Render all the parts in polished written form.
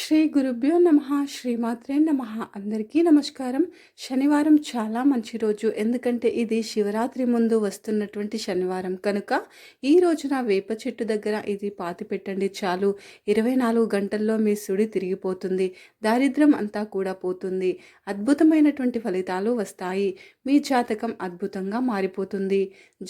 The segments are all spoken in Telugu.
శ్రీ గురుభ్యో నమః శ్రీమాత్రే నమః. అందరికీ నమస్కారం. శనివారం చాలా మంచి రోజు. ఎందుకంటే ఇది శివరాత్రి ముందు వస్తున్నటువంటి శనివారం కనుక ఈ రోజున వేప చెట్టు దగ్గర ఇది పాతి పెట్టండి చాలు. 24 గంటల్లో మీ సుడి తిరిగిపోతుంది. దారిద్ర్యం అంతా కూడా పోతుంది. అద్భుతమైనటువంటి ఫలితాలు వస్తాయి. మీ జాతకం అద్భుతంగా మారిపోతుంది.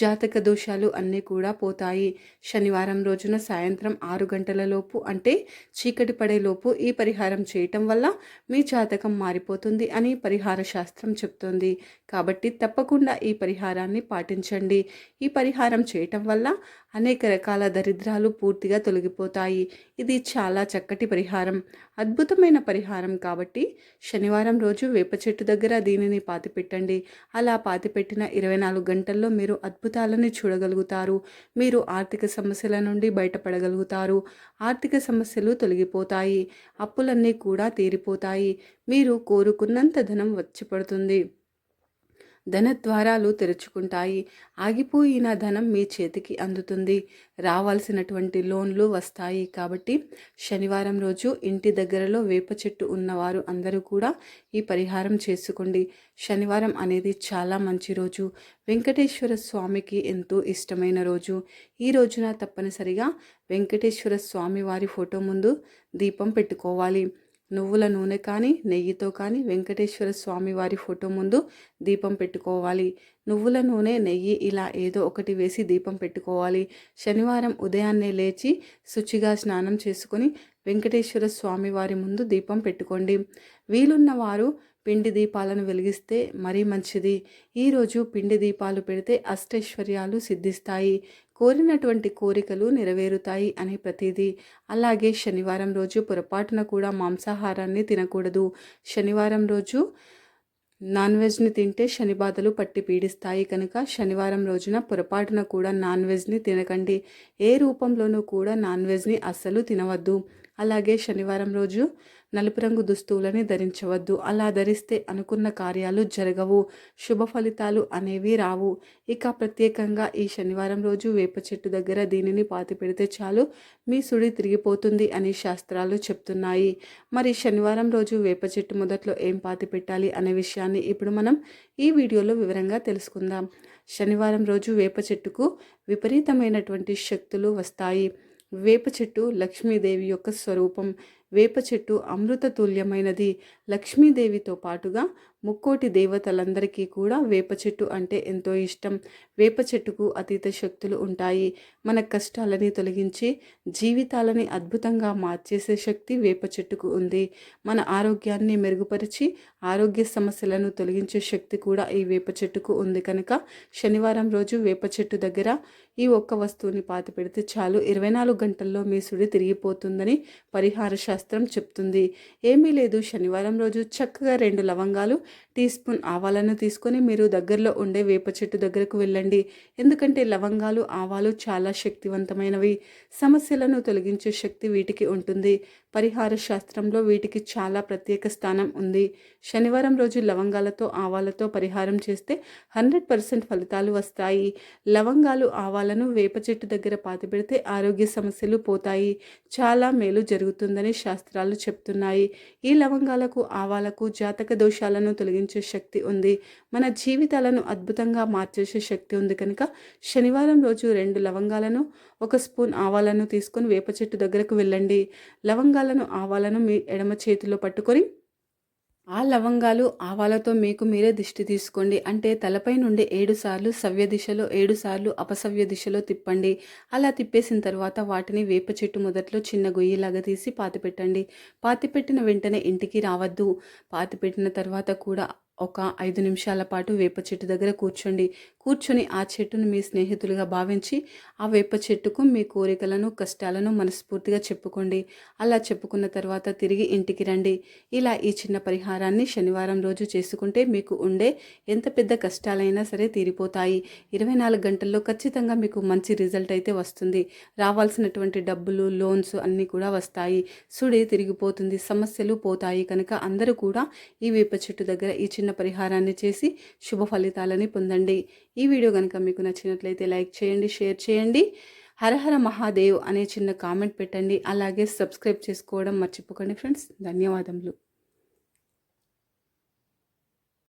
జాతక దోషాలు అన్నీ కూడా పోతాయి. శనివారం రోజున సాయంత్రం 6 గంటల లోపు అంటే చీకటి పడేలోపు ఈ పరిహారం చేయటం వల్ల మీ జాతకం మారిపోతుంది అని పరిహార శాస్త్రం చెప్తుంది. కాబట్టి తప్పకుండా ఈ పరిహారాన్ని పాటించండి. ఈ పరిహారం చేయటం వల్ల అనేక రకాల దరిద్రాలు పూర్తిగా తొలగిపోతాయి. ఇది చాలా చక్కటి పరిహారం, అద్భుతమైన పరిహారం. కాబట్టి శనివారం రోజు వేప చెట్టు దగ్గర దీనిని పాతిపెట్టండి. అలా పాతిపెట్టిన 24 గంటల్లో మీరు అద్భుతాలని చూడగలుగుతారు. మీరు ఆర్థిక సమస్యల నుండి బయటపడగలుగుతారు. ఆర్థిక సమస్యలు తొలగిపోతాయి. అప్పులన్నీ కూడా తీరిపోతాయి. మీరు కోరుకున్నంత ధనం వచ్చి పడుతుంది. ధన ద్వారాలు తెరుచుకుంటాయి. ఆగిపోయిన ధనం మీ చేతికి అందుతుంది. రావాల్సినటువంటి లోన్లు వస్తాయి. కాబట్టి శనివారం రోజు ఇంటి దగ్గరలో వేప చెట్టు ఉన్నవారు అందరూ కూడా ఈ పరిహారం చేసుకోండి. శనివారం అనేది చాలా మంచి రోజు. వెంకటేశ్వర స్వామికి ఎంతో ఇష్టమైన రోజు. ఈ రోజున తప్పనిసరిగా వెంకటేశ్వర స్వామి వారి ఫోటో ముందు దీపం పెట్టుకోవాలి. నువ్వుల నూనె కానీ నెయ్యితో కానీ వెంకటేశ్వర స్వామి వారి ఫోటో ముందు దీపం పెట్టుకోవాలి. నువ్వుల నూనె నెయ్యి ఇలా ఏదో ఒకటి వేసి దీపం పెట్టుకోవాలి. శనివారం ఉదయాన్నే లేచి శుచిగా స్నానం చేసుకొని వెంకటేశ్వర స్వామి వారి ముందు దీపం పెట్టుకోండి. వీలున్న వారు పిండి దీపాలను వెలిగిస్తే మరీ మంచిది. ఈరోజు పిండి దీపాలు పెడితే అష్టైశ్వర్యాలు సిద్ధిస్తాయి. కోరినటువంటి కోరికలు నెరవేరుతాయి అని ప్రతిదీ. అలాగే శనివారం రోజు పొరపాటున కూడా మాంసాహారాన్ని తినకూడదు. శనివారం రోజు నాన్ వెజ్ని తింటే శని బాధలు పట్టి పీడిస్తాయి కనుక శనివారం రోజున పొరపాటున కూడా నాన్ వెజ్ని తినకండి. ఏ రూపంలోనూ కూడా నాన్ వెజ్ని అస్సలు తినవద్దు. అలాగే శనివారం రోజు నలుపు రంగు దుస్తువులని ధరించవద్దు. అలా ధరిస్తే అనుకున్న కార్యాలు జరగవు, శుభ ఫలితాలు అనేవి రావు. ఇక ప్రత్యేకంగా ఈ శనివారం రోజు వేప చెట్టు దగ్గర దీనిని పాతి పెడితే చాలు, మీ సుడి తిరిగిపోతుంది అని శాస్త్రాలు చెప్తున్నాయి. మరి శనివారం రోజు వేప చెట్టు మొదట్లో ఏం పాతి పెట్టాలి అనే విషయాన్ని ఇప్పుడు మనం ఈ వీడియోలో వివరంగా తెలుసుకుందాం. శనివారం రోజు వేప చెట్టుకు విపరీతమైనటువంటి శక్తులు వస్తాయి. వేప చెట్టు లక్ష్మీదేవి యొక్క స్వరూపం. వేప చెట్టు అమృత తుల్యమైనది. లక్ష్మీదేవితో పాటుగా ముక్కోటి దేవతలందరికీ కూడా వేప చెట్టు అంటే ఎంతో ఇష్టం. వేప చెట్టుకు అతీత శక్తులు ఉంటాయి. మన కష్టాలని తొలగించి జీవితాలని అద్భుతంగా మార్చేసే శక్తి వేప చెట్టుకు ఉంది. మన ఆరోగ్యాన్ని మెరుగుపరిచి ఆరోగ్య సమస్యలను తొలగించే శక్తి కూడా ఈ వేప చెట్టుకు ఉంది. కనుక శనివారం రోజు వేప చెట్టు దగ్గర ఈ ఒక్క వస్తువుని పాతి పెడితే చాలు, 24 గంటల్లో మీ సుడి తిరిగిపోతుందని పరిహార శాస్త్రం చెప్తుంది. ఏమీ లేదు, శనివారం రోజు చక్కగా 2 లవంగాలు, టీ స్పూన్ ఆవాలను తీసుకొని మీరు దగ్గరలో ఉండే వేప చెట్టు దగ్గరకు వెళ్ళండి. ఎందుకంటే లవంగాలు, ఆవాలు చాలా శక్తివంతమైనవి. సమస్యలను తొలగించే శక్తి వీటికి ఉంటుంది. పరిహార శాస్త్రంలో వీటికి చాలా ప్రత్యేక స్థానం ఉంది. శనివారం రోజు లవంగాలతో ఆవాలతో పరిహారం చేస్తే 100% ఫలితాలు వస్తాయి. లవంగాలు ఆవాలను వేప చెట్టు దగ్గర పాతిపెడితే ఆరోగ్య సమస్యలు పోతాయి, చాలా మేలు జరుగుతుందని శాస్త్రాలు చెప్తున్నాయి. ఈ లవంగాలకు ఆవాలకు జాతక దోషాలను తొలగించే శక్తి ఉంది. మన జీవితాలను అద్భుతంగా మార్చేసే శక్తి ఉంది. కనుక శనివారం రోజు 2 లవంగాలను, 1 స్పూన్ ఆవాలను తీసుకొని వేప చెట్టు దగ్గరకు వెళ్ళండి. లవంగాలను ఆవాలను మీ ఎడమ చేతిలో పట్టుకొని ఆ లవంగాలు ఆవాలతో మీకు మీరే దిష్టి తీసుకోండి. అంటే తలపై నుండి 7 సార్లు సవ్య దిశలో, 7 సార్లు అపసవ్య దిశలో తిప్పండి. అలా తిప్పేసిన తర్వాత వాటిని వేప చెట్టు మొదట్లో చిన్న గొయ్యిలాగా తీసి పాతిపెట్టండి. పాతిపెట్టిన వెంటనే ఇంటికి రావద్దు. పాతిపెట్టిన తర్వాత కూడా ఒక 5 నిమిషాల పాటు వేప చెట్టు దగ్గర కూర్చొని ఆ చెట్టును మీ స్నేహితులుగా భావించి ఆ వేప చెట్టుకు మీ కోరికలను, కష్టాలను మనస్ఫూర్తిగా చెప్పుకోండి. అలా చెప్పుకున్న తర్వాత తిరిగి ఇంటికి రండి. ఇలా ఈ చిన్న పరిహారాన్ని శనివారం రోజు చేసుకుంటే మీకు ఉండే ఎంత పెద్ద కష్టాలైనా సరే తీరిపోతాయి. 24 గంటల్లో ఖచ్చితంగా మీకు మంచి రిజల్ట్ అయితే వస్తుంది. రావాల్సినటువంటి డబ్బులు, లోన్స్ అన్నీ కూడా వస్తాయి. సుడి తిరిగిపోతుంది, సమస్యలు పోతాయి. కనుక అందరూ కూడా ఈ వేప చెట్టు దగ్గర ఈ చిన్న పరిహారాన్ని చేసి శుభ ఫలితాలని పొందండి. ఈ వీడియో కనుక మీకు నచ్చినట్లయితే లైక్ చేయండి, షేర్ చేయండి. హరహర మహాదేవ్ అనే చిన్న కామెంట్ పెట్టండి. అలాగే సబ్స్క్రైబ్ చేసుకోవడం మర్చిపోకండి ఫ్రెండ్స్. ధన్యవాదములు.